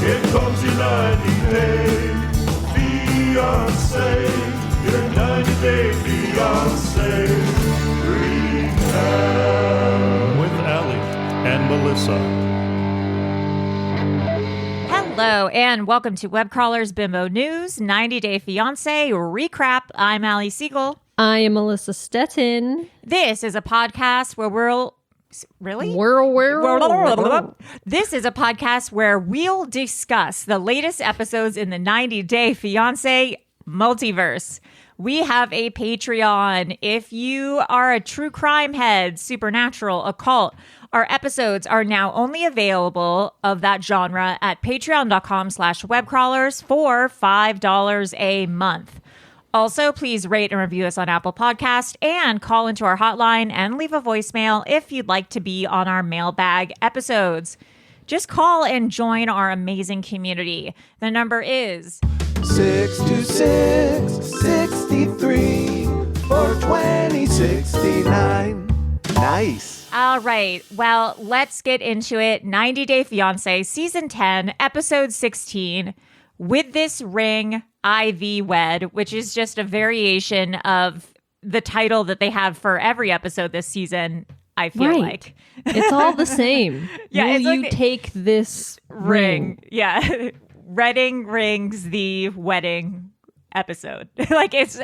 Here comes your 90-day fiancé. Your 90-day fiancé recap. With Allie and Melissa. Hello, and welcome to Webcrawler's Bimbo News 90-Day Fiancé Recap. I'm Allie Siegel. I am Melissa Stettin. This is a podcast where we'll... Really? This is a podcast where we'll discuss the latest episodes in the 90-Day Fiancé multiverse. We have a Patreon. If you are a true crime head, supernatural, occult, our episodes are now only available of that genre at patreon.com/webcrawlers for $5 a month. Also, please rate and review us on Apple Podcasts and call into our hotline and leave a voicemail if you'd like to be on our mailbag episodes. Just call and join our amazing community. The number is 626-63-420-69. Nice. All right. Well, let's get into it. 90 Day Fiancé, Season 10, Episode 16. With this ring, I thee wed, which is just a variation of the title that they have for every episode this season, I feel like. It's all the same. Yeah, Will it's you like take this ring? Yeah. Redding rings the wedding episode. Like it's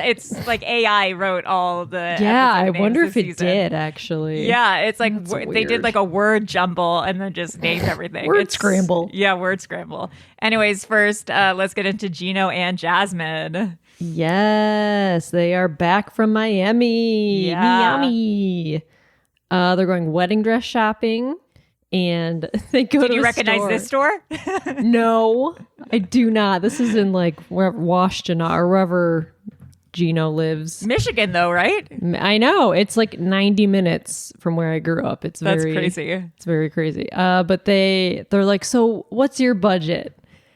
like AI wrote all the I wonder if it season. did actually. Yeah, it's like they did weird. like a word jumble and then just named everything. Word scramble. Yeah, word scramble. Anyways, first let's get into Gino and Jasmine. Yes, they are back from Miami. Yeah. Miami. They're going wedding dress shopping. And they go to Did you recognize this store? No, I do not. This is in like wherever Washington or wherever Gino lives. Michigan, though, right? I know. It's like 90 minutes from where I grew up. That's crazy. It's very crazy. But they're like, so what's your budget?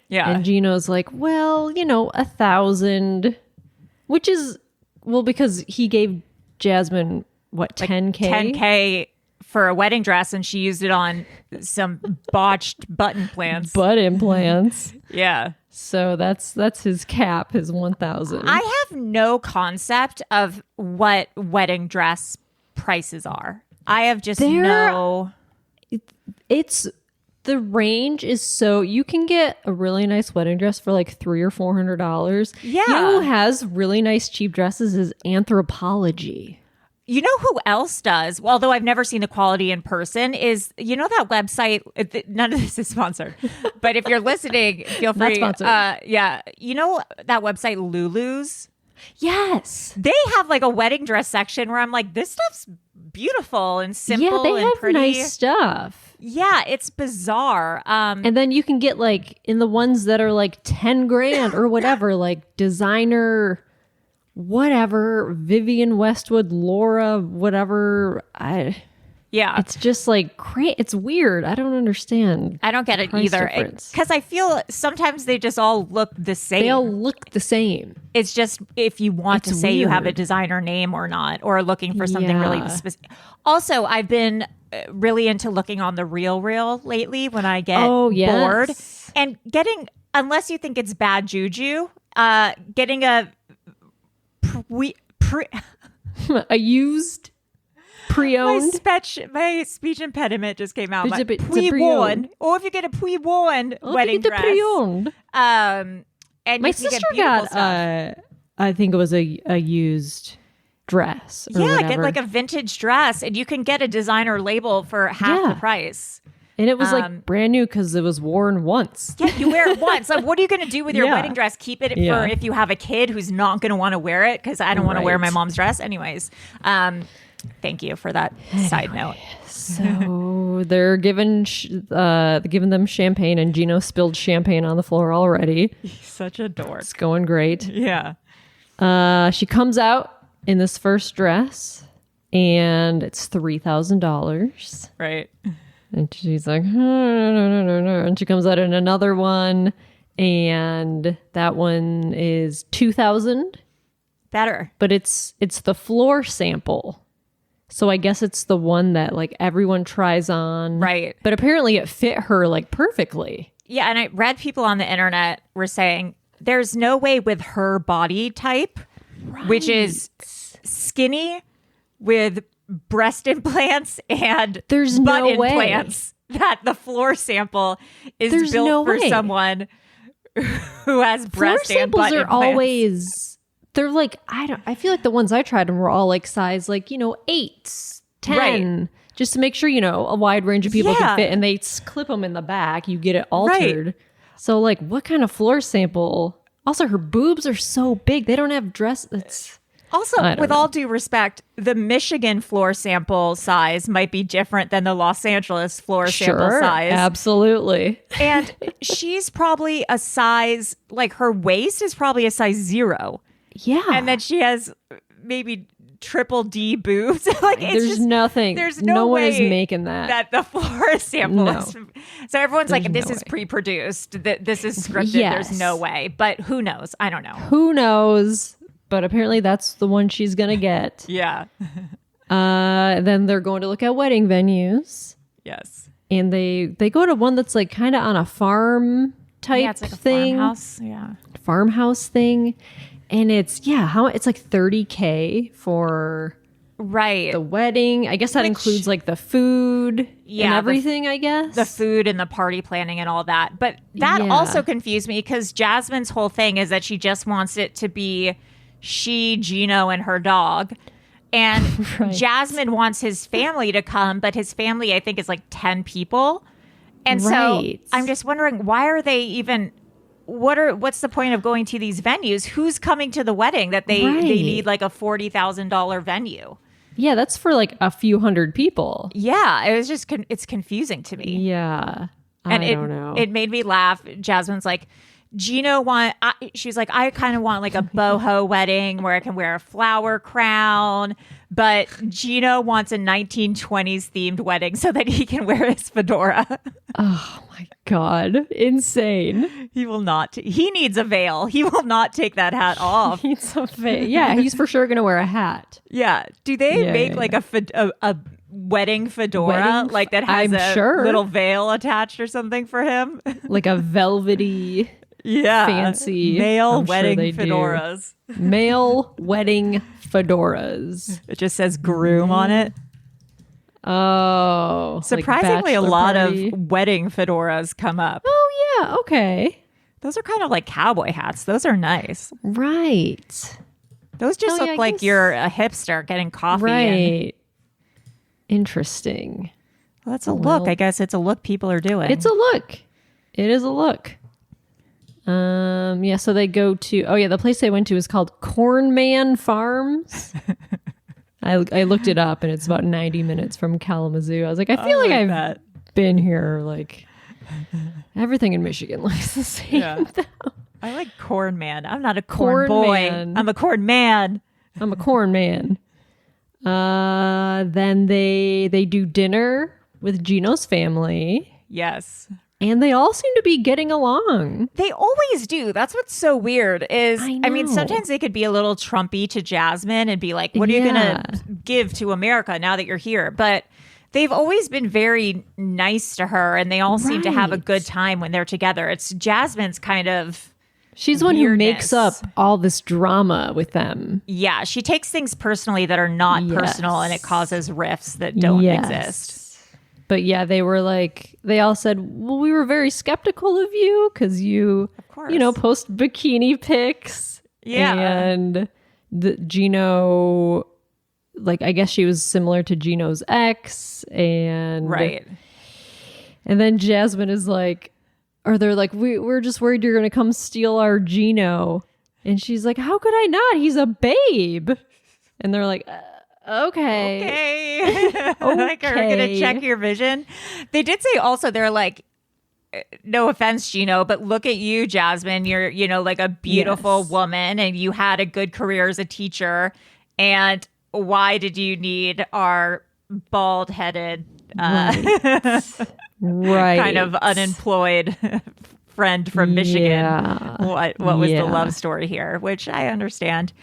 Yeah. And Gino's like, well, 1,000, which is, well, because he gave Jasmine, what, Like 10K? 10K for a wedding dress, and she used it on some botched butt implants. Butt implants. Yeah. So that's his cap, his 1,000. I have no concept of what wedding dress prices are. I have just no... It's the range is so you can get a really nice wedding dress for like $300 or $400. Yeah. You know who has really nice cheap dresses is Anthropology. You know who else does? Well, although I've never seen the quality in person, is that website? None of this is sponsored, but if you're listening, feel free. Not sponsored. Yeah, you know that website Lulu's? Yes, They have like a wedding dress section where I'm like, this stuff's beautiful and simple. yeah, they and have pretty. nice stuff. Yeah, it's bizarre. And then you can get like in the ones that are like 10 grand or whatever, like designer. Whatever, Vivian Westwood, Laura, whatever. Yeah, It's just like it's weird. I don't understand. I don't get it price either difference. because I feel sometimes they just all look the same. They all look the same. It's just if you want to It's say you have a weird. designer name or not, or looking for something really Yeah. specific. Also, I've been really into looking on the Real lately when I get yes. bored and getting, unless you think it's bad juju, getting a A used, pre-owned. my speech impediment just came out. It's a Pre-worn, pre-owned. or if you get a pre-worn wedding the dress, pre-owned. and My you can sister get beautiful got, stuff. I think it was a used dress. Or Yeah, whatever. get like a vintage dress, and you can get a designer label for half the Yeah. price. And it was like brand new because it was worn once. Yeah, you wear it once. Like, what are you going to do with your Yeah. wedding dress? Keep it Yeah. for if you have a kid who's not going to want to wear it, because I don't want to wear Right. my mom's dress anyways. Thank you for that side note. So they're giving them champagne, and Gino spilled champagne on the floor already. Such a dork. It's going great. Yeah. She comes out in this first dress, and it's $3,000. Right. And she's like, no. And she comes out in another one, and that one is $2,000. Better. But it's the floor sample. So I guess it's the one that like everyone tries on. Right. But apparently it fit her like perfectly. Yeah, and I read people on the internet were saying there's no way with her body type, which is skinny with breast implants and There's butt no way. implants, that the floor sample is There's built no for way. someone who has Floor breast and butt samples are implants. always, they're like, I feel like the ones I tried them were all like size, like, 8, 10, Right. just to make sure, a wide range of people Yeah. can fit, and they clip them in the back. You get it altered. So like, what kind of floor sample? Also, her boobs are so big. They don't have dress. It's Also, I don't with know. all due respect, the Michigan floor sample size might be different than the Los Angeles floor sample sure, size. absolutely. And she's probably a size, like her waist is probably a size 0. Yeah. And then she has maybe triple D boobs. Like it's there's just, nothing. There's no one is way making that. the floor sample No. is. So everyone's like, There's this no is way. pre-produced. This is scripted. Yes. There's no way. But who knows? I don't know. Who knows? But apparently that's the one she's gonna get. Yeah. Then they're going to look at wedding venues, Yes. and they go to one that's like kind of on a farm type Yeah, it's like a thing, farmhouse. Yeah. farmhouse thing, and it's it's like $30,000 for Right. the wedding. I guess that Which- includes like the food and Yeah, everything. I guess the food and the party planning and all that. But that Yeah. also confused me because Jasmine's whole thing is that she just wants it to be she, Gino, and her dog. And Right. Jasmine wants his family to come, but his family, I think, is like 10 people. And Right. so I'm just wondering, why are they even... What's the point of going to these venues? Who's coming to the wedding that they Right. need like a $40,000 venue? Yeah, that's for like a few hundred people. Yeah, it was just it's confusing to me. Yeah, And I don't know. It made me laugh. Jasmine's like, she was like, I kind of want like a boho wedding where I can wear a flower crown. But Gino wants a 1920s themed wedding so that he can wear his fedora. Oh my God, insane. He will not. He needs a veil. He will not take that hat off. He's a yeah, he's for sure gonna wear a hat. Yeah. Do they Yeah, make yeah, like a wedding fedora Wedding like that has I'm a sure. little veil attached or something for him? Like a velvety Yeah. fancy male I'm sure wedding they do. fedoras. male wedding fedoras. It just says groom on it. Oh, like Surprisingly, a bachelor lot party. of wedding fedoras come up. Oh yeah, okay, Those are kind of like cowboy hats. Those are nice. right, Those just Oh, yeah, look I like guess- you're a hipster getting coffee. right. Interesting. Well, that's a Well- look. I guess it's a look people are doing. It's a look. It is a look. Yeah, so they go to the place they went to is called Cornman Farms. I looked it up and it's about 90 minutes from Kalamazoo. I was like, I feel like I've that. been here. Like everything in Michigan looks the same. Yeah. I like corn man. I'm not a corn, Corn boy. man. I'm a corn man. I'm a corn man. Then they do dinner with Gino's family, Yes. and they all seem to be getting along. They always do. That's what's so weird is, I mean, know. sometimes they could be a little Trumpy to Jasmine and be like, what are you going Yeah. to give to America now that you're here? But they've always been very nice to her and they all seem to have a Right. good time when they're together. It's Jasmine's kind of, She's the one who makes Weirdness. up all this drama with them. yeah, she takes things personally that are not Yes. personal and it causes rifts that don't Yes. exist. But yeah, they all said, well, we were very skeptical of you because you, course. post bikini pics. Yeah. And Gino, I guess she was similar to Gino's ex. And Right. And then Jasmine is like, or they're like, we're just worried you're going to come steal our Gino. And she's like, how could I not? He's a babe. And they're like, okay. Okay. Like, are we going to Okay. check your vision? They did say also, they're like, no offense, Gino, but look at you, Jasmine. You're, like a beautiful Yes. woman and you had a good career as a teacher. And why did you need our bald headed, Right. kind of unemployed friend from Michigan? Yeah. What was the Yeah. love story here? Which I understand.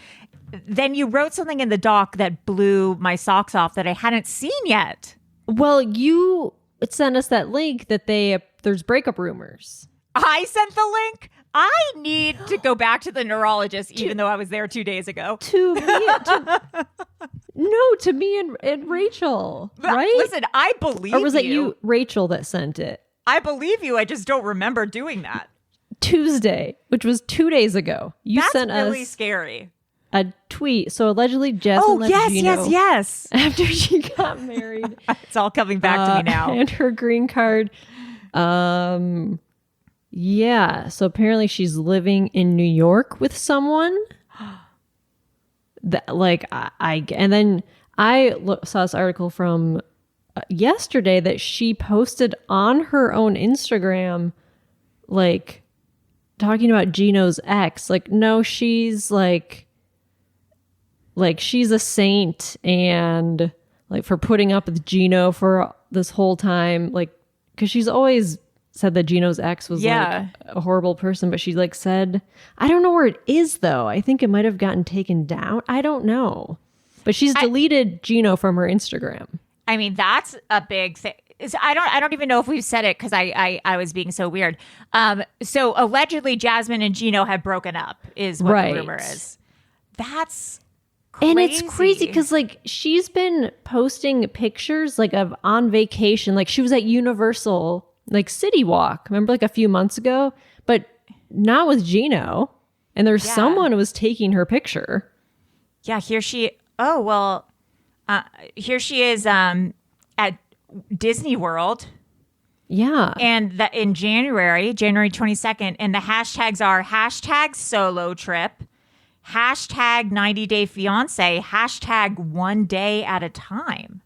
Then you wrote something in the doc that blew my socks off that I hadn't seen yet. Well, you sent us that link that there's breakup rumors. I sent the link. I need to go back to the neurologist, even though I was there 2 days ago. To me and Rachel, right? Listen, I believe you. Or was it you, Rachel, that sent it? I believe you. I just don't remember doing that. Tuesday, which was 2 days ago. You That's sent really us scary. a tweet. So allegedly, Jasmine left Gino yes. after she got married. It's all coming back to me now. And her green card. Yeah. So apparently she's living in New York with someone. That and then I saw this article from yesterday that she posted on her own Instagram, like talking about Gino's ex. Like, no, she's like she's a saint, and like for putting up with Gino for this whole time, like because she's always said that Gino's ex was like a horrible person, but she like said, I don't know where it is though. I think it might have gotten taken down. I don't know. But she's deleted Gino from her Instagram. I mean, that's a big thing. I don't even know if we've said it because I was being so weird. So allegedly Jasmine and Gino have broken up is what the rumor is. That's crazy. And it's crazy because like she's been posting pictures like of on vacation. Like she was at Universal like City Walk, remember, like a few months ago, but not with Gino. And there's someone who was taking her picture. Yeah, here she is at Disney World. Yeah. And in January 22nd, and the hashtags are hashtag solo trip, hashtag 90 day fiance, hashtag 1 day at a time.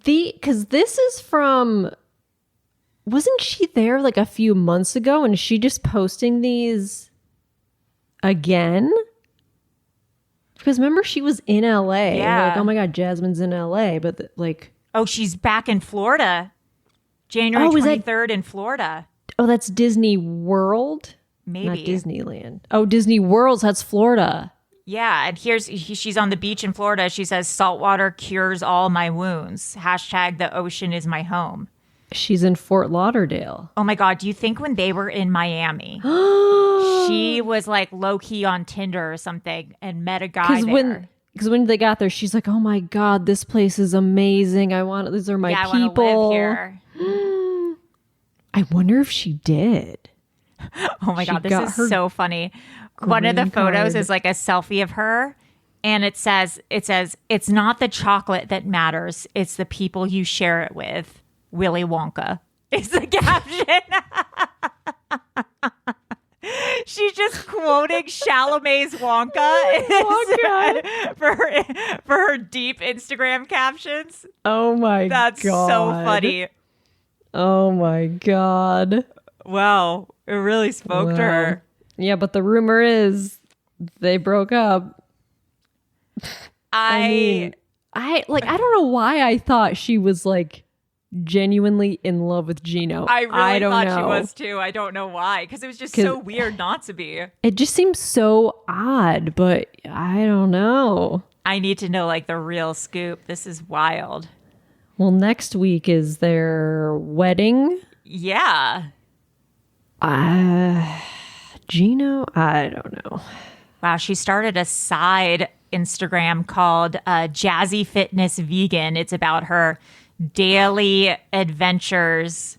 Because this is from, wasn't she there like a few months ago, and is she just posting these again? Because remember, she was in LA. Yeah. Like, oh my God, Jasmine's in LA. But oh, she's back in Florida. January 23rd in Florida. Oh, that's Disney World? Maybe. Not Disneyland. Oh, Disney World, that's Florida. Yeah, and she's on the beach in Florida. She says, saltwater cures all my wounds. Hashtag the ocean is my home. She's in Fort Lauderdale. Oh my God, do you think when they were in Miami, she was like low-key on Tinder or something and met a guy there? Because when they got there, she's like, oh my God, this place is amazing. These are my people. I want to live here. I wonder if she did. Oh my God, this is so funny. One of the photos is like a selfie of her, and it says, it's not the chocolate that matters. It's the people you share it with. Willy Wonka is the caption. She's just quoting Chalamet's Wonka for her deep Instagram captions. Oh my God. That's so funny. Oh my God. Wow. It really spoke to her. Yeah, but the rumor is they broke up. I don't know why I thought she was like genuinely in love with Gino. I don't thought she was too. I don't know why, because it was just so weird not to be. It just seems so odd, but I don't know. I need to know like the real scoop. This is wild. Well, next week is their wedding. Yeah. Gino, I don't know. Wow, she started a side Instagram called Jazzy Fitness Vegan. It's about her daily adventures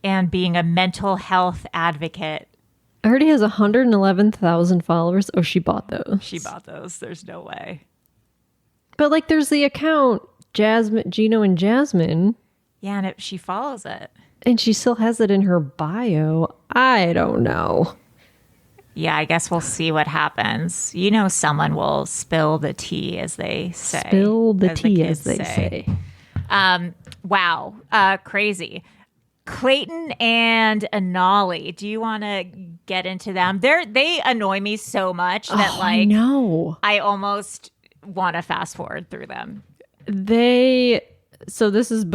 and being a mental health advocate. I heard he has 111,000 followers. Oh, she bought those. She bought those. There's no way. But like there's the account Gino and Jasmine. Yeah, and she follows it. And she still has it in her bio. I don't know. Yeah, I guess we'll see what happens. You know, someone will spill the tea, as they say. Spill the tea, as they say. Wow. Crazy. Clayton and Natalie. Do you want to get into them? They annoy me so much that I know. I almost want to fast forward through them. So this is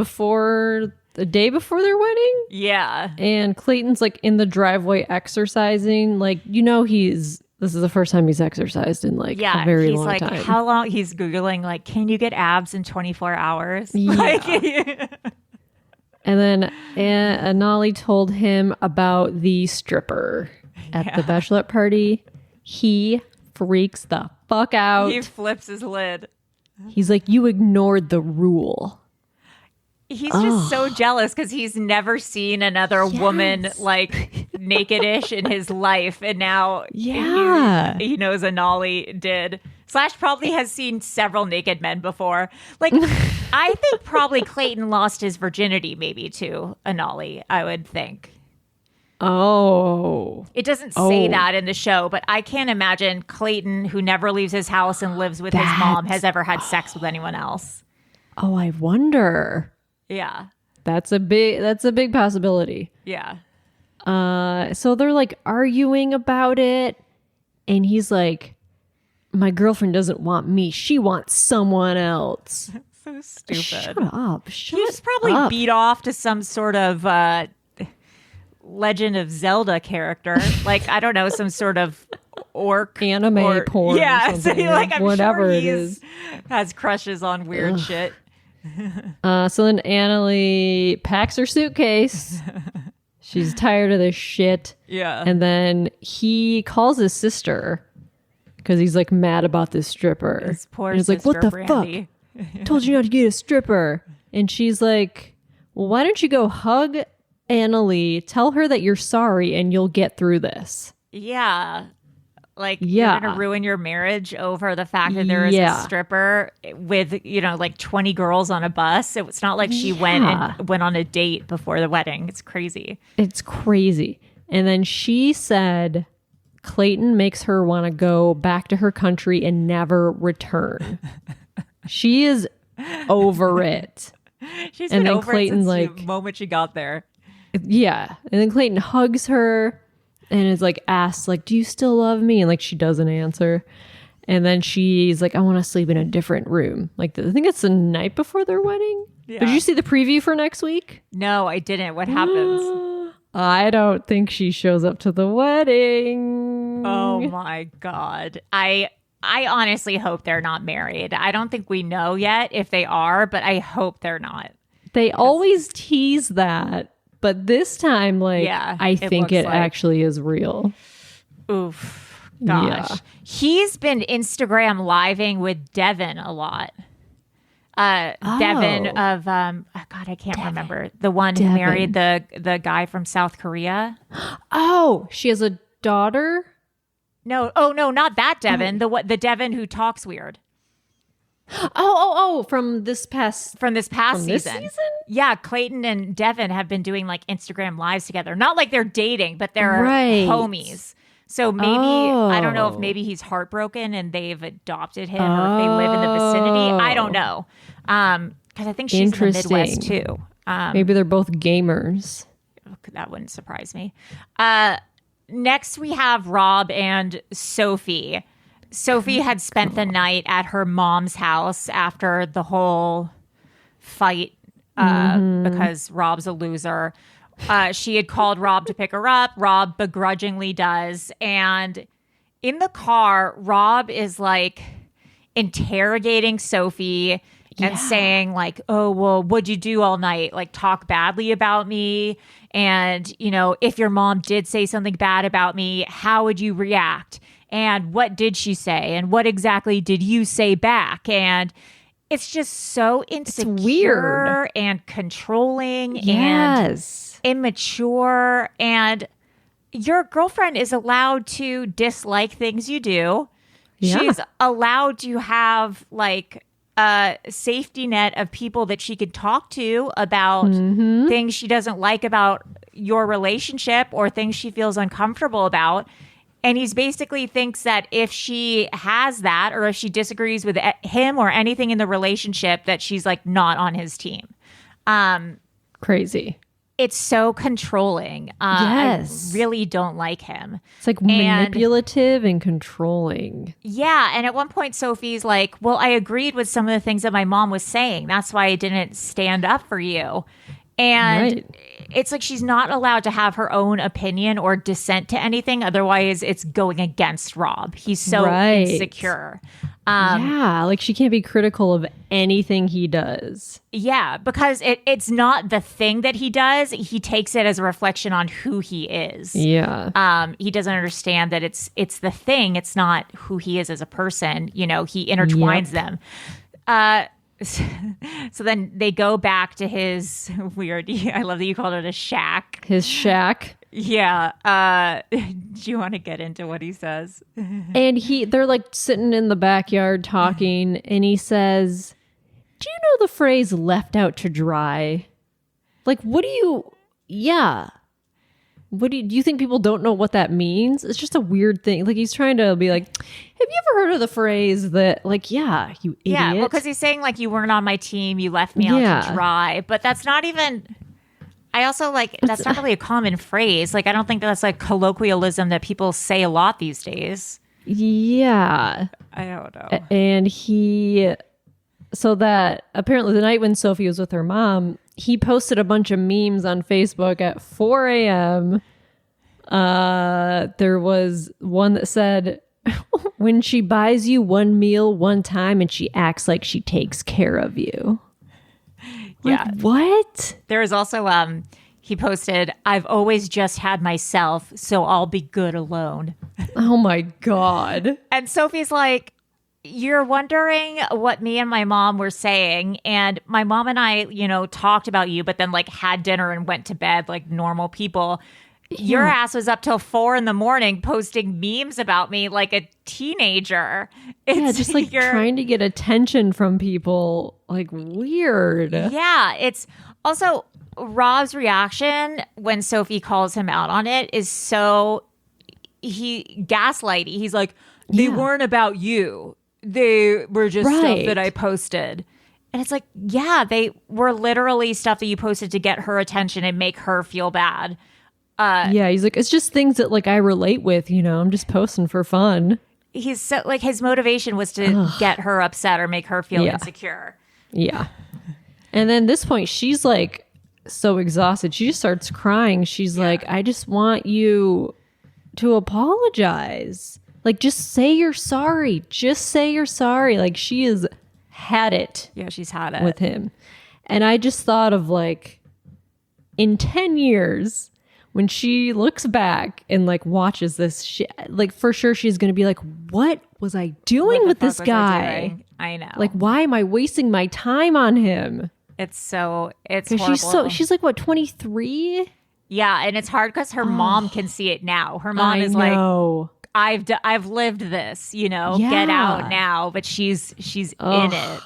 the day before their wedding? Yeah. And Clayton's like in the driveway exercising. Like, this is the first time he's exercised in like a very long time. He's like, how long? He's Googling like, can you get abs in 24 hours? Yeah. Like, And then Natalie told him about the stripper at the bachelorette party. He freaks the fuck out. He flips his lid. He's like, you ignored the rule. He's just so jealous because he's never seen another woman like naked-ish in his life. And now he knows Anali did. Slash probably has seen several naked men before. Like, I think probably Clayton lost his virginity maybe to Anali, I would think. Oh. It doesn't say that in the show, but I can't imagine Clayton, who never leaves his house and lives with his mom, has ever had sex with anyone else. Oh, I wonder. Yeah. That's a big possibility. Yeah. So they're like arguing about it, and he's like, my girlfriend doesn't want me. She wants someone else. So stupid. Shut up. He was probably beat off to some sort of Legend of Zelda character. Like, I don't know, some sort of orc. Anime porn. Yeah. Or So, like, I'm whatever sure it is. Has crushes on weird shit. So then Annalie packs her suitcase. She's tired of this shit. Yeah. And then he calls his sister because he's like mad about this stripper. His poor and he's like, what the fuck? Told you not to get a stripper. And she's like, well, why don't you go hug Annalie, tell her that you're sorry, and you'll get through this. Yeah. Like, you're going to ruin your marriage over the fact that there is a stripper with, like 20 girls on a bus. It's not like she went on a date before the wedding. It's crazy. It's crazy. And then she said Clayton makes her want to go back to her country and never return. She is over it. She's been over Clayton's it since the moment she got there. Yeah. And then Clayton hugs her and is like, asks, like, do you still love me? And like, she doesn't answer. And then she's like, I want to sleep in a different room. Like, I think it's the night before their wedding. Yeah. Did you see the preview for next week? No, I didn't. What happens? I don't think she shows up to the wedding. Oh my God. I honestly hope they're not married. I don't think we know yet if they are, but I hope they're not. They always tease that. But this time, like, I think it actually is real. Oof. Gosh. Yeah. He's been Instagram living with Devin a lot. Devin of, God, I can't remember. The one who married the guy from South Korea. Oh, she has a daughter? No, not that Devin. The Devin who talks weird. From this past season. Yeah, Clayton and Devin have been doing like Instagram lives together. Not like they're dating, but they're homies. So maybe I don't know if maybe he's heartbroken and they've adopted him or if they live in the vicinity. I don't know. Because I think she's in the Midwest too. Maybe they're both gamers. That wouldn't surprise me. Next we have Rob and Sophie. Sophie had spent the night at her mom's house after the whole fight because Rob's a loser. She had called Rob to pick her up. Rob begrudgingly does. And in the car, Rob is like interrogating Sophie and saying like, oh, well, what'd you do all night? Like talk badly about me. And, if your mom did say something bad about me, how would you react? And what did she say? And what exactly did you say back? And it's just so insecure, it's weird and controlling and immature. And your girlfriend is allowed to dislike things you do. Yeah. She's allowed to have like a safety net of people that she could talk to about things she doesn't like about your relationship or things she feels uncomfortable about. And he's basically thinks that if she has that or if she disagrees with him or anything in the relationship, that she's like not on his team. Crazy. It's so controlling. I really don't like him. It's like manipulative and controlling. Yeah. And at one point, Sophie's like, well, I agreed with some of the things that my mom was saying. That's why I didn't stand up for you. And Right. it's like she's not allowed to have her own opinion or dissent to anything. Otherwise, it's going against Rob. He's so Right. insecure. Yeah, like she can't be critical of anything he does. Yeah, because it's not the thing that he does. He takes it as a reflection on who he is. Yeah. He doesn't understand that it's the thing. It's not who he is as a person. You know, he intertwines them. So then they go back to his weird. I love that you called it a shack. His shack. Yeah. Do you want to get into what he says? And they're like sitting in the backyard talking, and he says, "Do you know the phrase left out to dry?" Like, what do you think people don't know what that means? It's just a weird thing. Like, he's trying to be like, have you ever heard of the phrase that, like, yeah, you idiot? Yeah, well, because he's saying, like, you weren't on my team, you left me out to dry. But that's not even... I also, like, that's not really a common phrase. Like, I don't think that's, like, colloquialism that people say a lot these days. Yeah. I don't know. And so that apparently the night when Sophie was with her mom, he posted a bunch of memes on Facebook at 4 a.m. There was one that said, when she buys you one meal one time and she acts like she takes care of you. Yeah. Like, what? There is also, he posted, I've always just had myself, so I'll be good alone. Oh my God. And Sophie's like, you're wondering what me and my mom were saying. And my mom and I, you know, talked about you, but then like had dinner and went to bed like normal people. Your ass was up till 4 a.m. posting memes about me like a teenager. It's just like trying to get attention from people. Like, weird. Yeah. It's also Rob's reaction when Sophie calls him out on it is so gaslighty. He's like, they weren't about you. They were just stuff that I posted. And it's like, yeah, they were literally stuff that you posted to get her attention and make her feel bad. Yeah, he's like, it's just things that like I relate with, you know, I'm just posting for fun. He's so like, his motivation was to get her upset or make her feel insecure. Yeah. And then this point, she's like so exhausted. She just starts crying. She's like, I just want you to apologize. Like, just say you're sorry. Just say you're sorry. Like, she has had it. Yeah, she's had it with him. And I just thought of like, in 10 years, when she looks back and like watches this shit, like for sure she's going to be like, what was I doing with this guy? I know. Like, why am I wasting my time on him? It's horrible. She's like, what, 23? Yeah. And it's hard because her mom can see it now. Her mom is like, I've lived this, you know, get out now. But she's in it.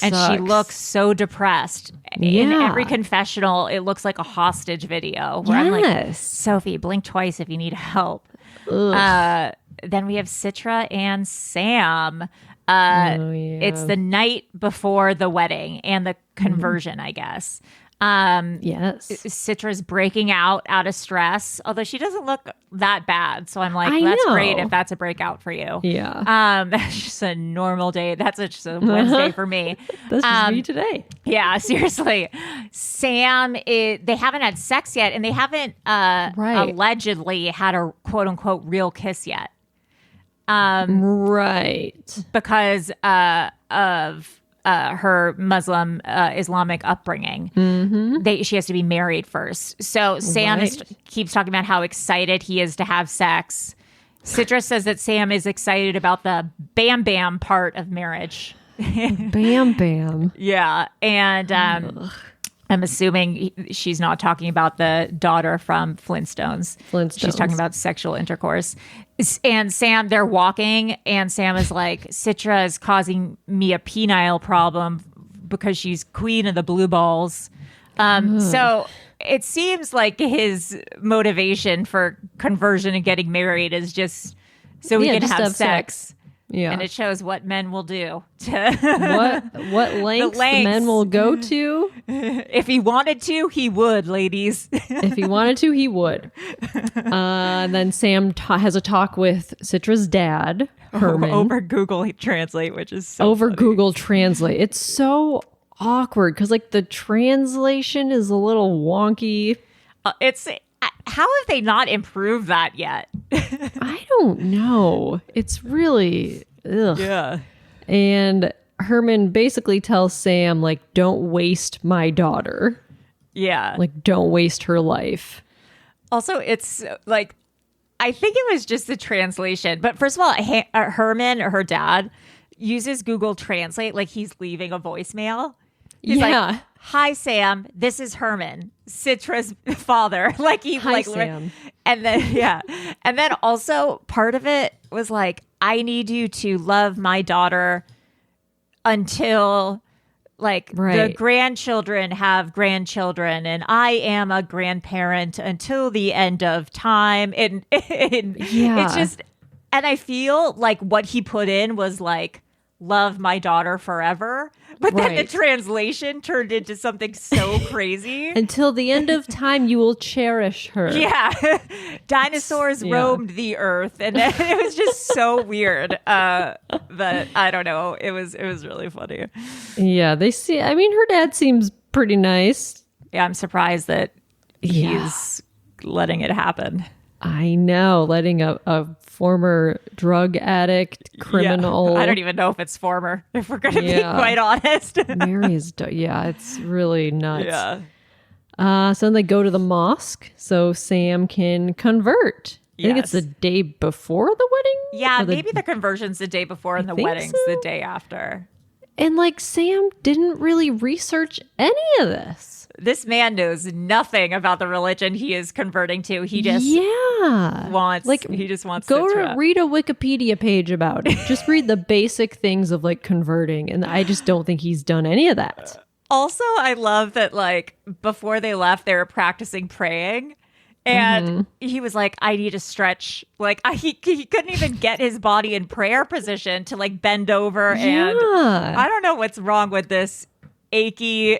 And she looks so depressed. In every confessional, it looks like a hostage video where I'm like, Sophie, blink twice if you need help. Then we have Citra and Sam. It's the night before the wedding and the conversion, I guess. Yes. Citra's breaking out of stress, although she doesn't look that bad. So I'm like, that's great if that's a breakout for you. Yeah. That's just a normal day. That's just a Wednesday for me. That's just me today. Yeah, seriously. Sam, they haven't had sex yet, and they haven't allegedly had a quote unquote real kiss yet. Because of her Muslim Islamic upbringing. She has to be married first. So Sam keeps talking about how excited he is to have sex. Citra says that Sam is excited about the bam bam part of marriage. Bam bam. Yeah. And I'm assuming she's not talking about the daughter from Flintstones. She's talking about sexual intercourse. And Sam, they're walking, and Sam is like, Citra is causing me a penile problem because she's queen of the blue balls. So it seems like his motivation for conversion and getting married is just so we can have sex. Yeah. And it shows what men will do what lengths the men will go to. If he wanted to, he would, ladies. If he wanted to, he would. Then Sam has a talk with Citra's dad, Herman. Over Google Translate, which is so over funny. Google Translate. It's so awkward because like the translation is a little wonky. It's how have they not improved that yet? I don't know. It's really ugh. Yeah. And Herman basically tells Sam like, don't waste my daughter. Yeah. Like, don't waste her life. Also, it's like, I think it was just the translation. But first of all, Herman, her dad, uses Google Translate like he's leaving a voicemail. He's like, hi, Sam. This is Herman, Citra's father. Like he Hi, like, Sam. And then, and then also part of it was like, I need you to love my daughter until like the grandchildren have grandchildren, and I am a grandparent until the end of time. And it's just, and I feel like what he put in was like, love my daughter forever. But then the translation turned into something so crazy. Until the end of time, you will cherish her. Yeah. Dinosaurs roamed the earth, and it was just so weird. But I don't know. It was really funny. Yeah, I mean, her dad seems pretty nice. Yeah, I'm surprised that he's letting it happen. I know, letting a former drug addict criminal. Yeah. I don't even know if it's former, if we're going to be quite honest. Marry his it's really nuts. Yeah. So then they go to the mosque so Sam can convert. I think it's the day before the wedding. Yeah, maybe the conversion's the day before and the wedding's the day after. And like Sam didn't really research any of this. This man knows nothing about the religion he is converting to. He just wants go read a Wikipedia page about it. Just read the basic things of like converting, and I just don't think he's done any of that. Also, I love that like before they left, they were practicing praying, and he was like, "I need to stretch." Like he couldn't even get his body in prayer position to like bend over, and I don't know what's wrong with this achy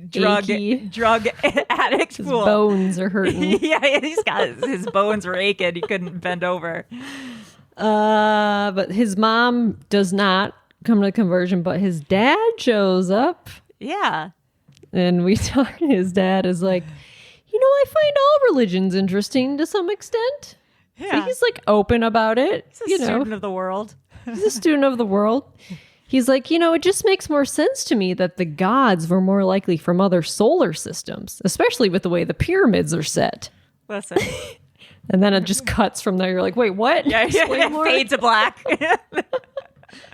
drug addict his fool. Bones are hurting. Yeah, his bones were aching. He couldn't bend over. But his mom does not come to the conversion, but his dad shows up. Yeah. And we talk, his dad is like, I find all religions interesting to some extent. Yeah. So he's like open about it. He's a student of the world. He's a student of the world. He's like, it just makes more sense to me that the gods were more likely from other solar systems, especially with the way the pyramids are set. Listen. And then it just cuts from there. You're like, wait, what? Yeah, fade to black. You're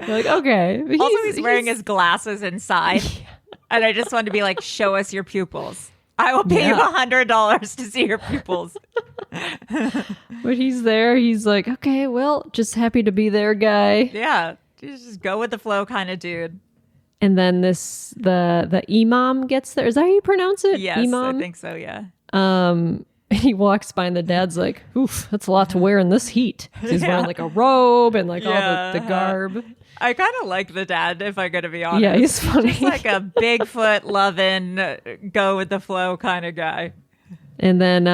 like, okay. He's wearing his glasses inside. And I just wanted to be like, show us your pupils. I will pay you $100 to see your pupils. But he's there. He's like, okay, well, just happy to be there, guy. Yeah. Just go with the flow kind of dude. And then the imam gets there. Is that how you pronounce it? Yes, imam? I think so, yeah. He walks by and the dad's like, oof, that's a lot to wear in this heat. He's wearing like a robe and like all the garb. I kind of like the dad, if I'm going to be honest. Yeah, he's funny. He's like a Bigfoot loving, go with the flow kind of guy. And then,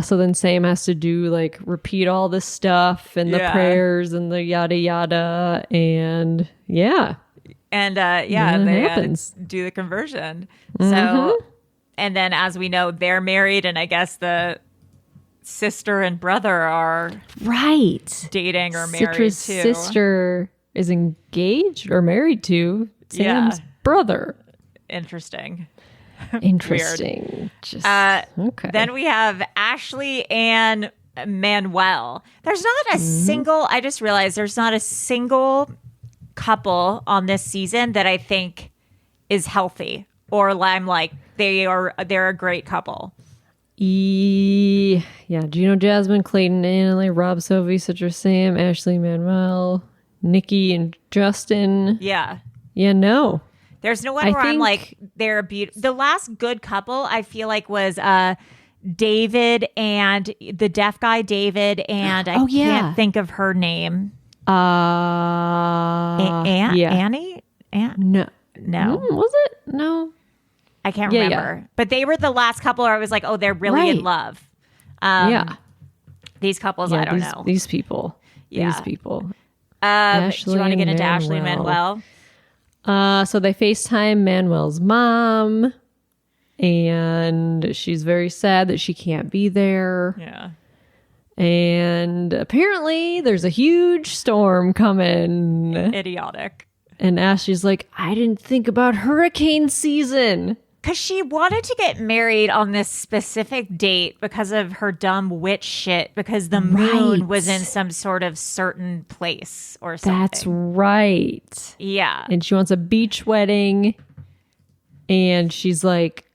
so then Sam has to do like repeat all this stuff and the prayers and the yada yada. And And they do the conversion. So, and then as we know, they're married, and I guess the sister and brother are dating or married Citra's too. Sister is engaged or married to Sam's brother. Interesting. Just okay. Then we have Ashley and Manuel. There's not a single, I just realized there's not a single couple on this season that I think is healthy or I'm like they're a great couple. Yeah, Gino, Jasmine, Clayton, Natalie, Rob, Sophie, Citra, Sam, Ashley, Manuel, Nikki, and Justin. Yeah, no. There's no one where I'm like, they're beautiful. The last good couple, I feel like, was David and the deaf guy, David, and I can't think of her name. Annie? No. Was it? No. I can't remember. Yeah. But they were the last couple where I was like, oh, they're really in love. These couples, I don't know. These people. These people. Do you want to get into Ashley and Manuel? So they FaceTime Manuel's mom, and she's very sad that she can't be there. Yeah. And apparently there's a huge storm coming. Idiotic. And Ashley's like, I didn't think about hurricane season. Because she wanted to get married on this specific date because of her dumb witch shit, because the moon was in some sort of certain place or something. That's right. Yeah. And she wants a beach wedding. And she's like,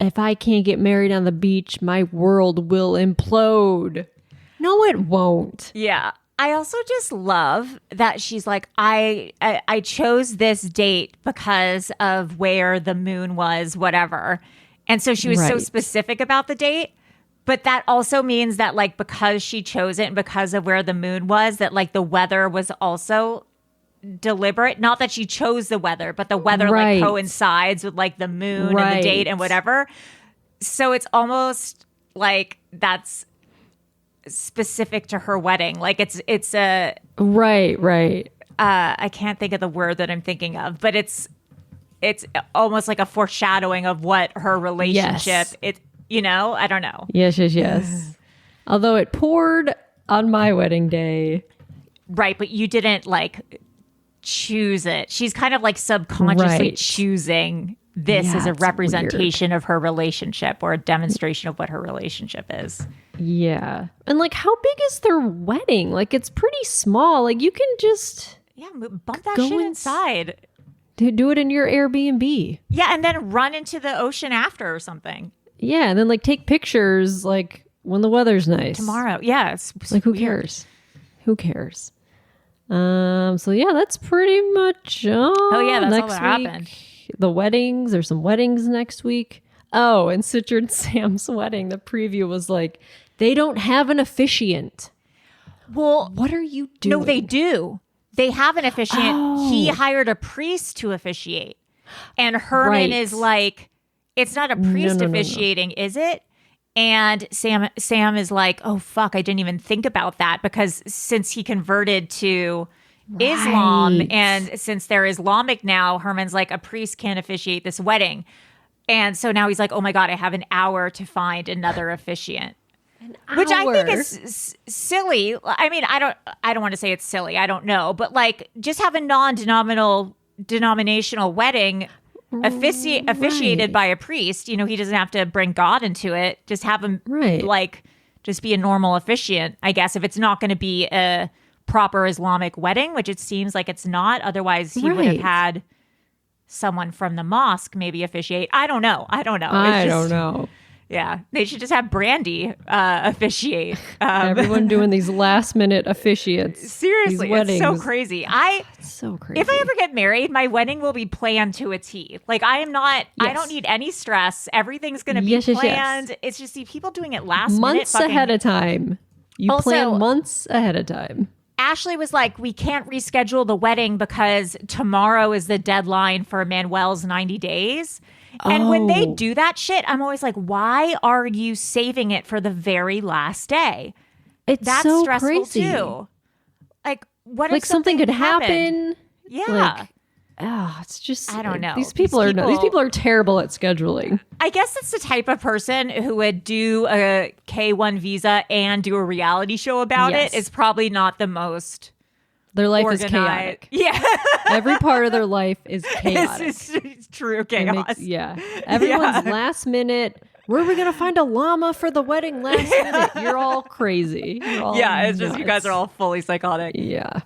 if I can't get married on the beach, my world will implode. No, it won't. Yeah. I also just love that she's like, I chose this date because of where the moon was, whatever. And so she was so specific about the date. But that also means that, like, because she chose it and because of where the moon was, that, like, the weather was also deliberate. Not that she chose the weather, but the weather, like, coincides with, like, the moon and the date and whatever. So it's almost like that's specific to her wedding. Like it's a right. I can't think of the word that I'm thinking of, but it's almost like a foreshadowing of what her relationship I don't know. Yes. Although it poured on my wedding day. Right, but you didn't like choose it. She's kind of like subconsciously choosing this as a representation of her relationship or a demonstration of what her relationship is. Yeah. And like, how big is their wedding? Like, it's pretty small. Like, you can just bump that shit inside. Do it in your Airbnb. Yeah, and then run into the ocean after or something. Yeah, and then like take pictures like when the weather's nice. Tomorrow. Yeah, it's like who cares? Who cares? So yeah, that's pretty much that's all that happened. The weddings, there's some weddings next week. Oh, and Citra and Sam's wedding, the preview was like, they don't have an officiant. Well, what are you doing? No, they do. They have an officiant. He hired a priest to officiate. And Herman is like, it's not a priest officiating, is it? And Sam is like, oh, fuck, I didn't even think about that, because since he converted to Islam and since they're Islamic now, Herman's like, a priest can't officiate this wedding. And so now he's like, oh my God, I have an hour to find another officiant. Which I think is silly. I mean, I don't want to say it's silly. I don't know. But like, just have a denominational wedding officiated by a priest. You know, he doesn't have to bring God into it. Just have him like just be a normal officiant, I guess, if it's not going to be a proper Islamic wedding, which it seems like it's not. Otherwise, he would have had someone from the mosque maybe officiate. I don't know. I don't know. Yeah, they should just have Brandy officiate. Everyone doing these last minute officiates. Seriously, it's so crazy. It's so crazy. If I ever get married, my wedding will be planned to a T. Like, I am not. Yes. I don't need any stress. Everything's going to be planned. Yes. It's just people doing it last months minute, ahead of time. You plan months ahead of time. Ashley was like, we can't reschedule the wedding because tomorrow is the deadline for Manuel's 90 days. And when they do that shit, I'm always like, why are you saving it for the very last day? That's so stressful crazy. Too. Like, what if something could happen? Yeah. Like, it's just, I don't know. These people are terrible at scheduling. I guess it's the type of person who would do a K1 visa and do a reality show about it. Is probably not the most. Their life is chaotic. Yeah. Every part of their life is chaotic. It's true chaos. Everyone's last minute. Where are we going to find a llama for the wedding last minute? You're all crazy. You're all it's just you guys are all fully psychotic. Yeah.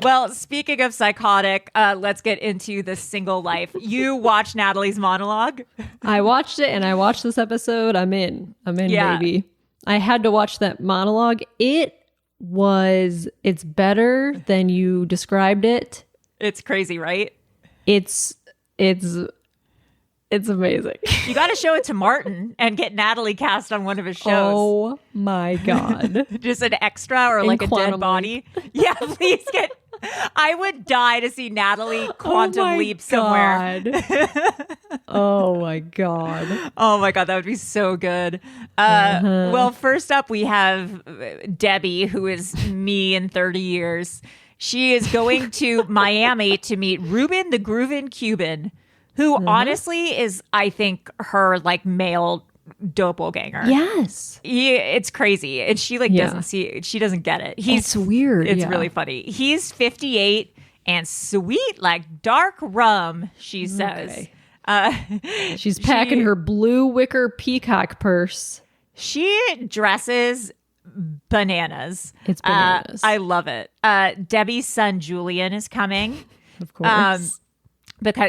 Well, speaking of psychotic, let's get into the single life. You watched Natalie's monologue? I watched it, and I watched this episode. I'm in, baby. I had to watch that monologue. It's better than you described it. It's crazy, right? It's amazing. You got to show it to Martin and get Natalie cast on one of his shows. Oh my God. Just an extra or like a dead body. Yeah, please get. I would die to see Natalie quantum leap somewhere. Oh my God. Oh my God, that would be so good. Well, first up we have Debbie, who is me in 30 years. She is going to Miami to meet Ruben the Groovin Cuban, who honestly is, I think, her like male doppelganger. Yes. It's crazy. And she like she doesn't get it. It's weird. It's really funny. He's 58 and sweet like dark rum, she says. Okay. She's packing her blue wicker peacock purse. She dresses bananas. It's bananas. I love it. Debbie's son Julian is coming. Of course.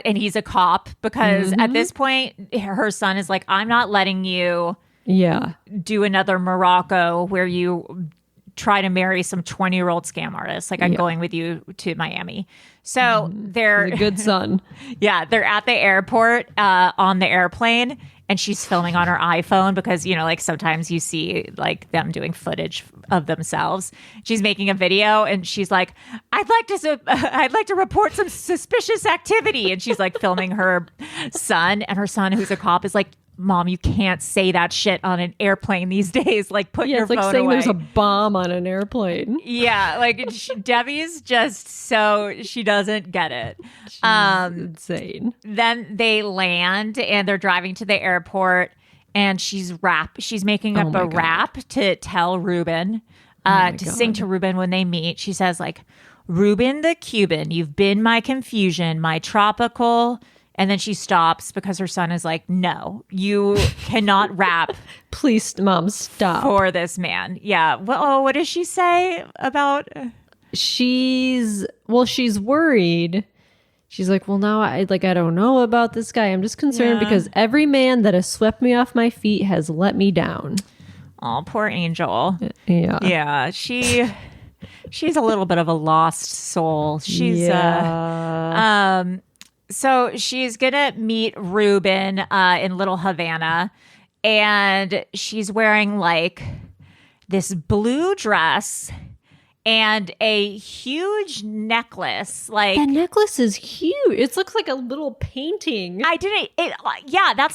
And he's a cop because at this point her son is like, I'm not letting you do another Morocco where you try to marry some 20-year-old scam artist. Like, I'm going with you to Miami. So they're a good son. They're at the airport on the airplane, and she's filming on her iPhone because, you know, like sometimes you see like them doing footage of themselves. She's making a video and she's like, I'd like to report some suspicious activity. And she's like filming her son, and her son, who's a cop, is like, Mom, you can't say that shit on an airplane these days. Like, put your phone away. It's like saying there's a bomb on an airplane. Yeah, like Debbie's just so she doesn't get it. She's insane. Then they land and they're driving to the airport, and she's making up a rap to tell Ruben to sing to Ruben when they meet. She says like, Ruben the Cuban, you've been my confusion, my tropical. And then she stops because her son is like, no, you cannot rap. Please, Mom, stop. For this man. Yeah. Well, what does she say about? She's worried. She's like, well, now I don't know about this guy. I'm just concerned because every man that has swept me off my feet has let me down. Oh, poor Angel. Yeah. Yeah. She's a little bit of a lost soul. She's So she's going to meet Ruben in Little Havana, and she's wearing like this blue dress and a huge necklace. Like, that necklace is huge. It looks like a little painting. That's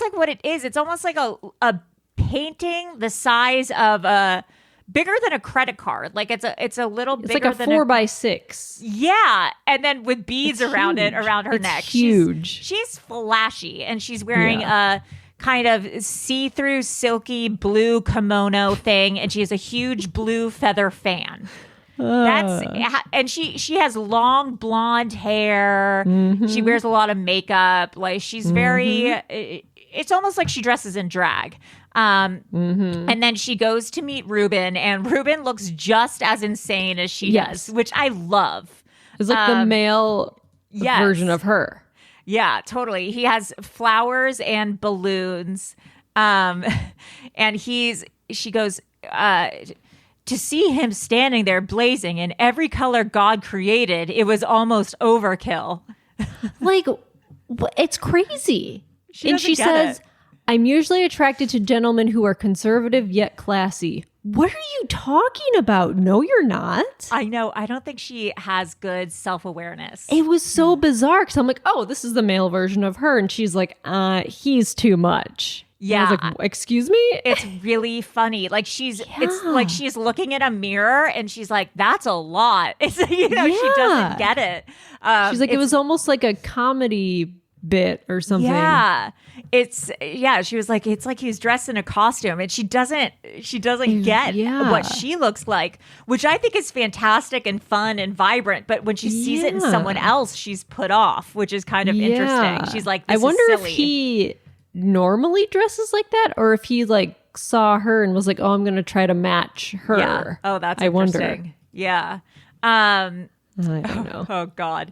like what it is. It's almost like a painting the size of bigger than a credit card. Like it's a little bigger than like a 4x6. Yeah. And then with beads around her neck. Huge. She's flashy, and she's wearing a kind of see-through silky blue kimono thing, and she has a huge blue feather fan. And she has long blonde hair. She wears a lot of makeup. Like, she's very it's almost like she dresses in drag. And then she goes to meet Ruben, and Ruben looks just as insane as she does, which I love. It's like the male version of her. Yeah, totally. He has flowers and balloons. And she goes, to see him standing there blazing in every color God created, it was almost overkill. Like, it's crazy. And she says, I'm usually attracted to gentlemen who are conservative yet classy. What are you talking about? No, you're not. I know. I don't think she has good self-awareness. It was so bizarre because I'm like, oh, this is the male version of her. And she's like, he's too much. Yeah. I was like, excuse me? It's really funny. Like it's like she's looking in a mirror and she's like, that's a lot. It's, she doesn't get it. She's like, it was almost like a comedy bit or something. Yeah. She was like, it's like he was dressed in a costume, and she doesn't get what she looks like, which I think is fantastic and fun and vibrant. But when she sees it in someone else, she's put off, which is kind of interesting. She's like, this I wonder is silly. if he normally dresses like that, or if he like saw her and was like, oh, I'm going to try to match her. Yeah. Oh, that's I interesting. wonder. Yeah. I don't know. Oh God.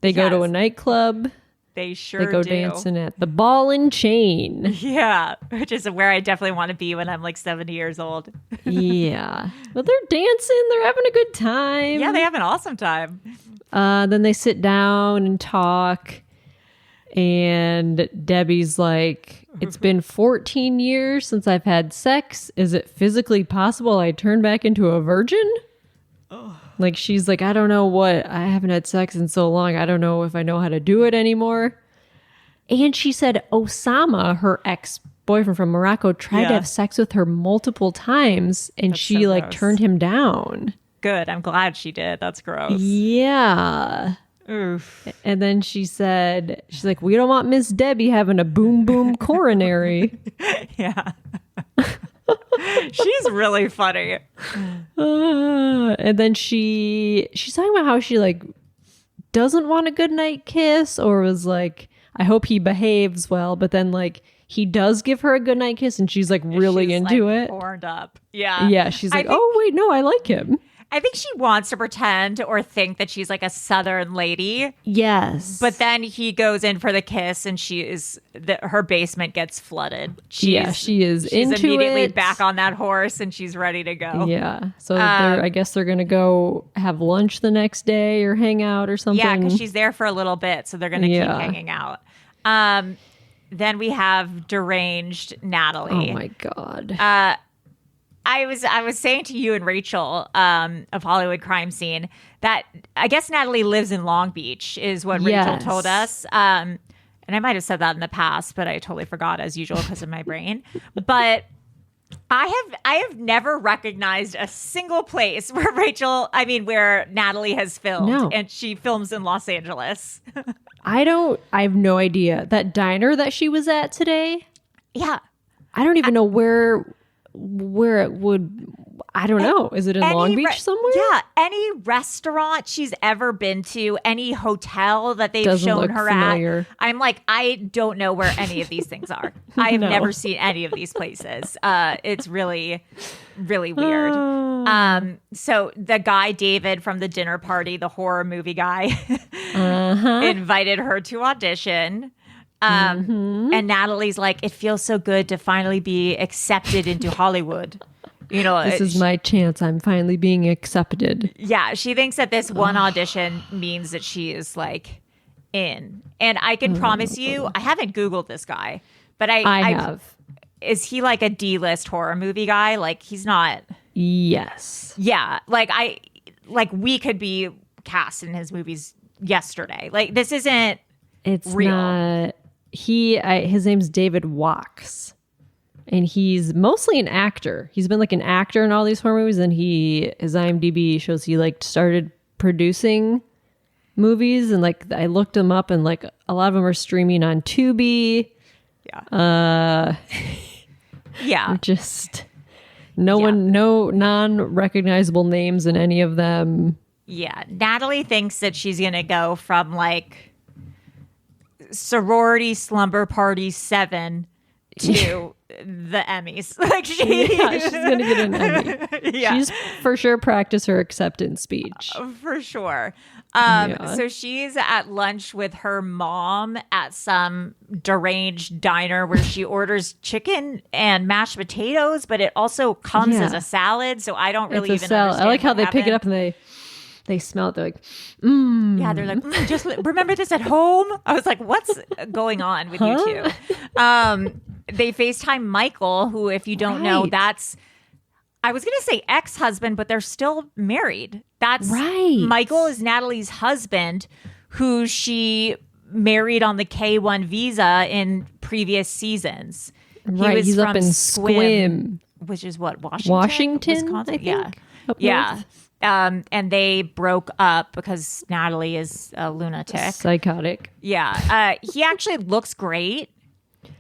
They go to a nightclub. They sure do. They go dancing at the Ball and Chain. Yeah, which is where I definitely want to be when I'm like 70 years old. Yeah. But they're dancing. They're having a good time. Yeah, they have an awesome time. Then they sit down and talk. And Debbie's like, it's been 14 years since I've had sex. Is it physically possible I turn back into a virgin? Like, she's like, I don't know what. I haven't had sex in so long. I don't know if I know how to do it anymore. And she said Osama, her ex-boyfriend from Morocco, tried to have sex with her multiple times, and she turned him down. Good. I'm glad she did. That's gross. Yeah. Oof. And then she's like, we don't want Miss Debbie having a boom boom coronary. Yeah. She's really funny. And then she's talking about how she like doesn't want a goodnight kiss, or was like, I hope he behaves well, but then like he does give her a goodnight kiss and she's like really She's, into like, it. Horned up. Yeah. Yeah, she's like, oh wait, no, I like him. I think she wants to pretend or think that she's like a Southern lady. Yes. But then he goes in for the kiss and her basement gets flooded. She is She's into immediately it. back on that horse and she's ready to go. Yeah. So I guess they're going to go have lunch the next day or hang out or something. Yeah, because she's there for a little bit, so they're going to keep hanging out. Then we have deranged Natalie. Oh my God. I was saying to you and Rachel of Hollywood Crime Scene that I guess Natalie lives in Long Beach is what Rachel told us. And I might have said that in the past, but I totally forgot as usual because of my brain. But I have never recognized a single place where Natalie has filmed, and she films in Los Angeles. I have no idea. That diner that she was at today? Yeah. I don't even know where it would. I don't know. Is it in Long Beach somewhere? Yeah. Any restaurant she's ever been to, any hotel that they've Doesn't shown look her familiar. at. I'm like, I don't know where any of these things are. I have never seen any of these places. It's really, really weird. So the guy, David from the dinner party, the horror movie guy, invited her to audition. And Natalie's like, it feels so good to finally be accepted into Hollywood. You know, This is my chance. I'm finally being accepted. Yeah, she thinks that this one audition means that she is like in. And I can promise you, I haven't Googled this guy, but I have. Is he like a D-list horror movie guy? Like he's not. Yes. Yeah, like we could be cast in his movies yesterday. Like this isn't. It's real. not. His name's David Walks, and he's mostly an actor. He's been like an actor in all these horror movies, and his IMDb shows he like started producing movies, and like I looked him up, and like a lot of them are streaming on Tubi. Yeah. Yeah. Just no non-recognizable names in any of them. Yeah. Natalie thinks that she's gonna go from like Sorority Slumber Party 7 to the Emmys. Like she's gonna get an Emmy. Yeah. She's for sure practice her acceptance speech. For sure. So she's at lunch with her mom at some deranged diner where she orders chicken and mashed potatoes, but it also comes as a salad. So I don't really even understand. I like how what they pick it happened. up and they smell it. They're like, Yeah, they're like, just remember this at home. I was like, what's going on with you two? They FaceTime Michael, who, if you don't know, that's, I was going to say ex-husband, but they're still married. That's right. Michael is Natalie's husband, who she married on the K-1 visa in previous seasons. Right, he's up in Squim. Which is what, Washington? Wisconsin, I think? Yeah. Yeah. And they broke up because Natalie is a lunatic. Psychotic. Yeah. He actually looks great.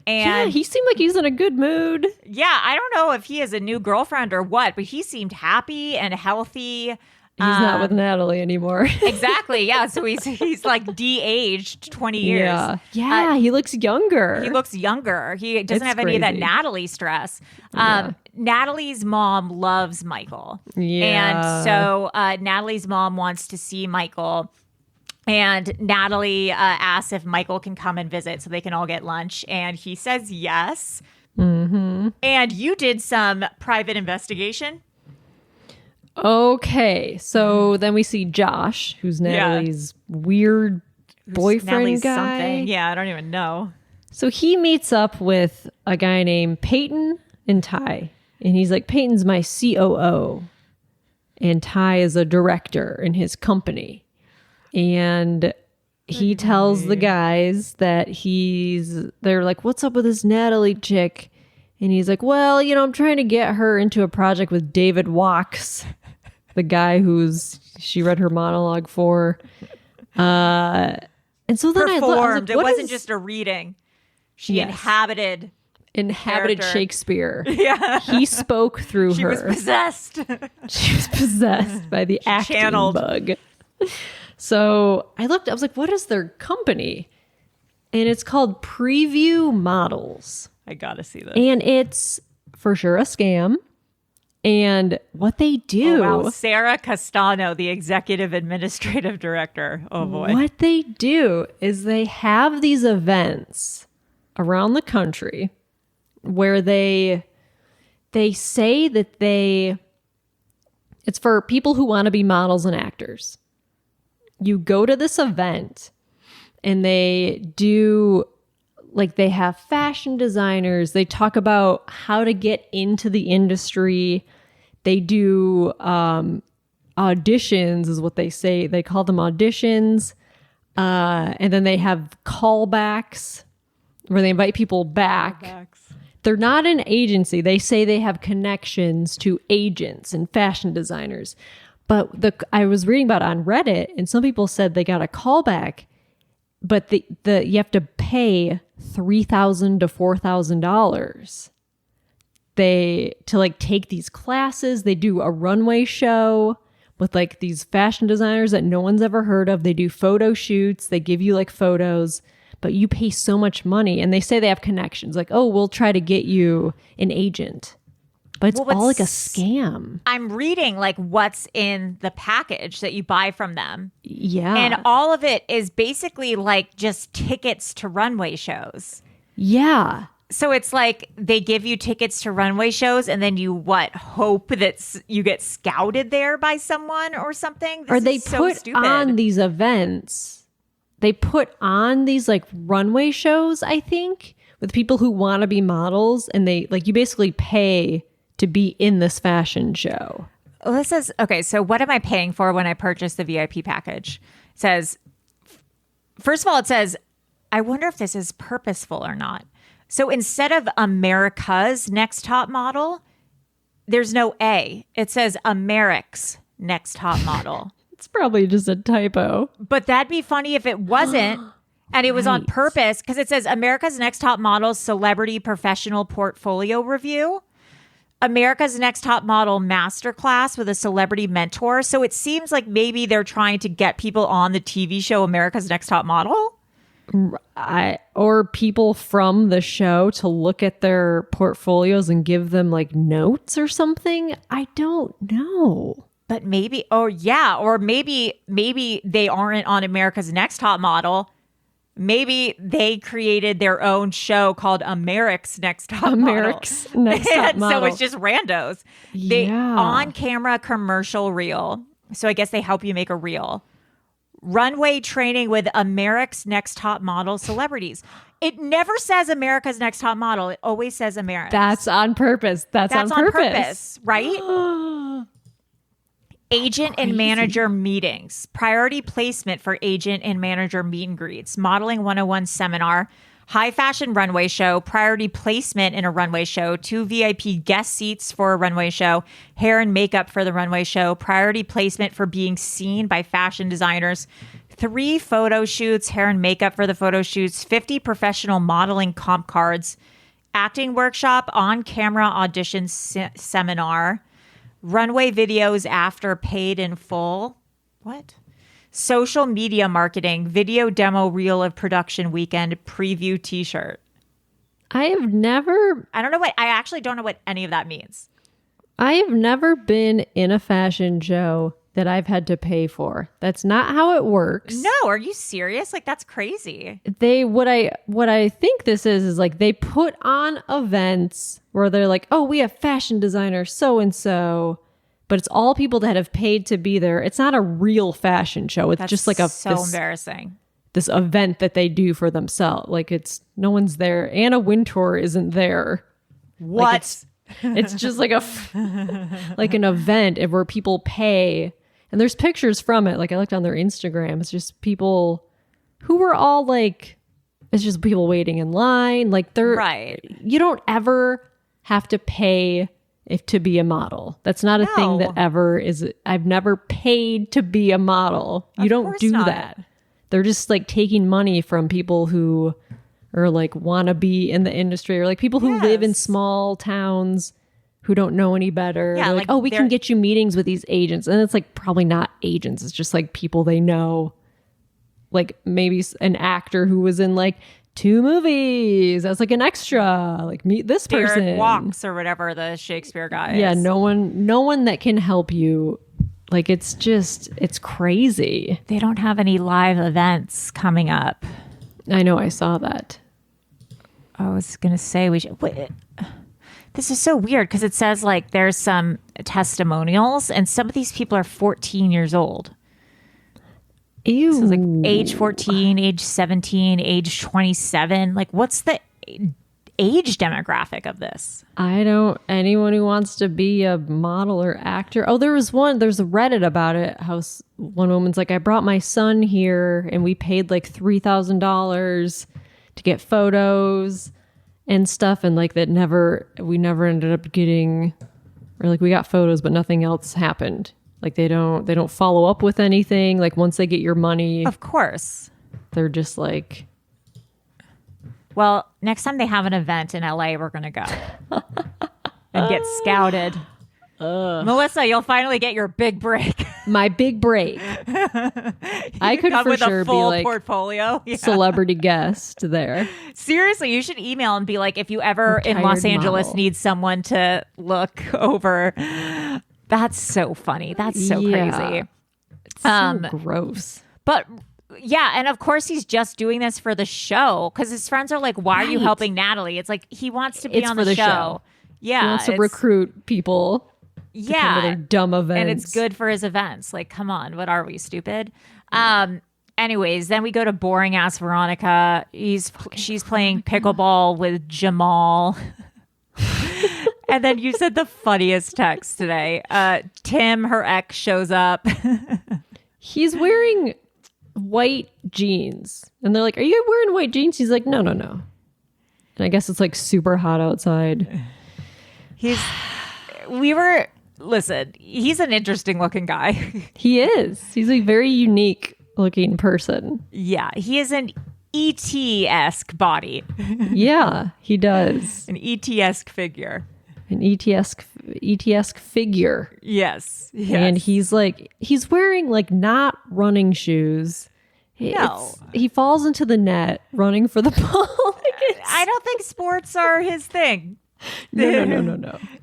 And he seemed like he's in a good mood. yeah, I don't know if he has a new girlfriend or what, but he seemed happy and healthy. He's not with Natalie anymore. Exactly. Yeah. So he's like de-aged 20 years. Yeah. He looks younger. He looks younger. He doesn't It's have any of that crazy. Natalie stress. Yeah. Natalie's mom loves Michael. Yeah. And so Natalie's mom wants to see Michael. And Natalie asks if Michael can come and visit so they can all get lunch. And he says yes. Mm-hmm. And you did some private investigation. Okay. So then we see Josh, who's Natalie's weird boyfriend Natalie's guy. something. Yeah, I don't even know. So he meets up with a guy named Peyton and Ty. And he's like, Peyton's my COO. And Ty is a director in his company. And he tells the guys that they're like, what's up with this Natalie chick? And he's like, well, I'm trying to get her into a project with David Walks, the guy she read her monologue for. And so then I was like, It wasn't just a reading. She inhabited character. Shakespeare. Yeah. He spoke through She her. was possessed. She was possessed by the acting channeled. bug. So I was like, what is their company? And it's called Preview Models. I gotta see this. And it's for sure a scam. And what they do. Oh, wow. Sarah Castano, the executive administrative director. Oh, boy. What they do is they have these events around the country where they say that it's for people who want to be models and actors. You go to this event and they do, like, they have fashion designers. They talk about how to get into the industry. They do auditions is what they say. They call them auditions. And then they have callbacks where they invite people back. They're not an agency. They say they have connections to agents and fashion designers. But I was reading about it on Reddit, and some people said they got a callback, but you have to pay $3,000 to $4,000. To like take these classes. They do a runway show with like these fashion designers that no one's ever heard of. They do photo shoots. They give you like photos, but you pay so much money, and they say they have connections. Like, oh, we'll try to get you an agent. But it's all like a scam. I'm reading like what's in the package that you buy from them. Yeah. And all of it is basically like just tickets to runway shows. Yeah. So it's like they give you tickets to runway shows, and then you hope that you get scouted there by someone or something? Or they put on these events. They put on these like runway shows, I think, with people who want to be models, and they like you basically pay to be in this fashion show. Well, this says, okay, so what am I paying for when I purchase the VIP package? It says, first of all, it says, I wonder if this is purposeful or not. So instead of America's Next Top Model, there's no A. It says Americ's Next Top Model. It's probably just a typo. But that'd be funny if it wasn't. And it was on purpose, because it says America's Next Top Model Celebrity Professional Portfolio Review. America's Next Top Model Masterclass with a celebrity mentor. So it seems like maybe they're trying to get people on the TV show America's Next Top Model. Or people from the show to look at their portfolios and give them like notes or something. I don't know. But maybe, or maybe they aren't on America's Next Top Model. Maybe they created their own show called America's Next Top Model. Next Top Model. So it's just randos. On-camera commercial reel. So I guess they help you make a reel. Runway training with America's Next Top Model celebrities. It never says America's Next Top Model. It always says America. That's on purpose. That's on purpose. Right? Agent and manager meetings, priority placement for agent and manager meet and greets, modeling 101 seminar, high fashion runway show, priority placement in a runway show, 2 VIP guest seats for a runway show, hair and makeup for the runway show, priority placement for being seen by fashion designers, 3 photo shoots, hair and makeup for the photo shoots, 50 professional modeling comp cards, acting workshop, on camera audition seminar, runway videos after paid in full. What? Social media marketing, video demo reel of production weekend, preview t-shirt. I actually don't know what any of that means. I have never been in a fashion show that I've had to pay for. That's not how it works. No, are you serious? Like, that's crazy. What I think this is like they put on events where they're like, oh, we have fashion designer so and so, but it's all people that have paid to be there. It's not a real fashion show. It's just like embarrassing. This event that they do for themselves. Like no one's there. Anna Wintour isn't there. What? Like it's just like like an event where people pay. And there's pictures from it. Like I looked on their Instagram. It's just people who were all like, it's just people waiting in line. Like they're right. You don't ever have to pay if to be a model. That's not a thing that No. ever is. I've never paid to be a model. You don't course do not. that. They're just like taking money from people who are like want to be in the industry, or like people who live in Yes. small towns who don't know any better. Yeah, They're like, oh, we they're- can get you meetings with these agents. And it's like probably not agents. It's just like people they know. Like maybe an actor who was in like 2 movies as like an extra, like meet this person. Derek Walks or whatever the Shakespeare guy Yeah, is. no one that can help you. Like it's crazy. They don't have any live events coming up. I know, I saw that. I was going to say we should. Wait, this is so weird because it says like there's some testimonials and some of these people are 14 years old. Ew. So it's like age 14, age 17, age 27. Like what's the age demographic of this? Anyone who wants to be a model or actor. Oh, there's a Reddit about it. How one woman's like, I brought my son here and we paid like $3,000 to get photos and stuff. And like we never ended up getting, or like we got photos, but nothing else happened. Like they don't follow up with anything. Like once they get your money, Of course. they're just like, Well, next time they have an event in LA, we're going to go and get scouted. Melissa, you'll finally get your big break. my big break. I could Come for with sure a be full like portfolio. Yeah. celebrity guest there. Seriously, you should email and be like, if you ever in Retired Los Angeles model. need someone to look over. That's so funny. That's so Yeah. crazy. So gross. But yeah, and of course he's just doing this for the show because his friends are like, "Why are you Right. helping Natalie?" It's like he wants to be It's on for the the show. show. Yeah, He wants to it's- recruit people to come to their Yeah, dumb events. and it's good for his events. Like, come on, what are we, stupid? Anyways, then we go to boring ass Veronica. She's playing pickleball with Jamal. And then you said the funniest text today. Tim, her ex, shows up. He's wearing white jeans. And they're like, are you wearing white jeans? He's like, no. And I guess it's like super hot outside. Listen, he's an interesting looking guy. He is. He's a very unique looking person. Yeah, he is an ET-esque body, Yeah, he does. an ET-esque figure. An ET-esque figure. Yes. And he's wearing like not running shoes. No. He falls into the net running for the ball. I don't think sports are his thing. No.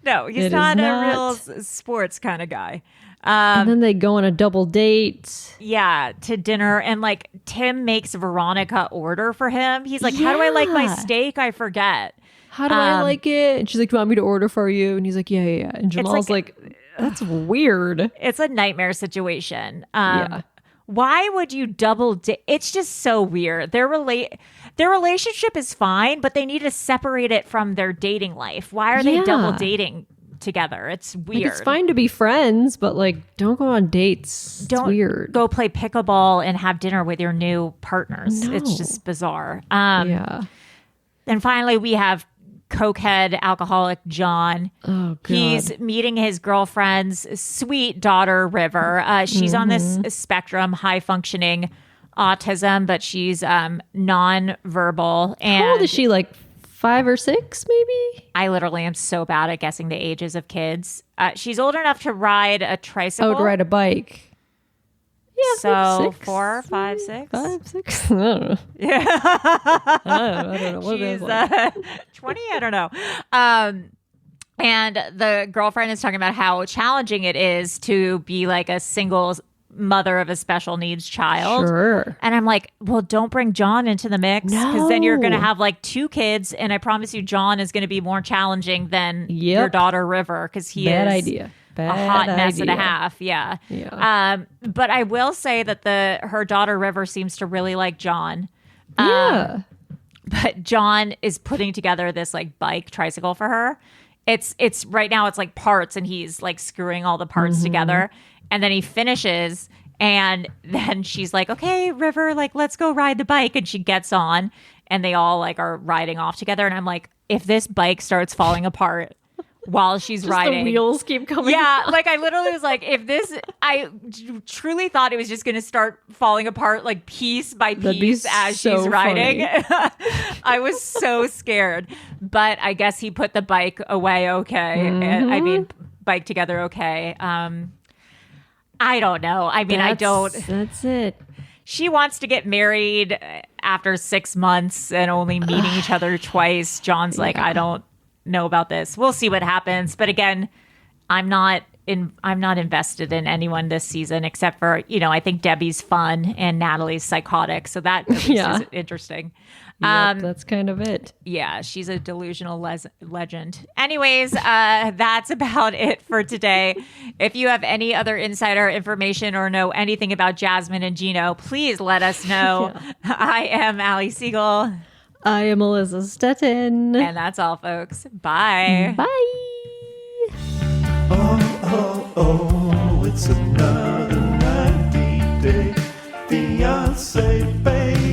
No, he's It is not a not. real sports kind of guy. And then they go on a double date. Yeah, to dinner. And like Tim makes Veronica order for him. He's like, how do I like my Yeah. steak? I forget. How do I like it? And she's like, do you want me to order for you? And he's like, yeah. And Jamal's like, that's weird. It's a nightmare situation. Yeah. Why would you double date? It's just so weird. Their relationship is fine, but they need to separate it from their dating life. Why are they Yeah. double dating together? It's weird. Like, it's fine to be friends, but like, don't go on dates. It's Don't weird. go play pickleball and have dinner with your new partners. No. It's just bizarre. Yeah. And finally, we have cokehead alcoholic John. Oh, God. He's meeting his girlfriend's sweet daughter, River. She's on this spectrum, high functioning autism, but she's non-verbal. And How old is she? Like 5 or 6, maybe? I literally am so bad at guessing the ages of kids. She's old enough to ride a tricycle. Oh, to ride a bike. Yeah, So maybe 6, 4, 5, 6. 5, 6. I don't know. Yeah. I don't know. What She's like. 20. I don't know. And the girlfriend is talking about how challenging it is to be like a single mother of a special needs child. Sure. And I'm like, well, don't bring John into the mix because then you're going to No. have like 2 kids. And I promise you, John is going to be more challenging than Yep. your daughter, River, because he Bad is idea. a hot mess and a idea. half. Yeah. Yeah. But I will say that her daughter, River, seems to really like John. Yeah. But John is putting together this like bike tricycle for her. It's right now it's like parts and he's like screwing all the parts together. And then he finishes and then she's like, okay, River, like, let's go ride the bike. And she gets on and they all like are riding off together. And I'm like, if this bike starts falling apart, while she's Just riding. the wheels keep coming. Yeah, like I literally was like, I truly thought it was just going to start falling apart like piece by That'd be piece as so she's riding. funny. I was so scared, but I guess he put the bike away okay. And, I mean, bike together okay. I don't know. I mean, That's it. She wants to get married after 6 months and only meeting each other twice. John's like, I don't know about this. We'll see what happens. But again, I'm not invested in anyone this season except for, I think Debbie's fun and Natalie's psychotic. So that at least is interesting. Yep, that's kind of it. Yeah, she's a delusional legend. Anyways, that's about it for today. If you have any other insider information or know anything about Jasmine and Gino, please let us know. I am Allie Siegel. I am Alyssa Stettin. And that's all, folks. Bye. Bye. Oh, it's another 90-day fiance, baby.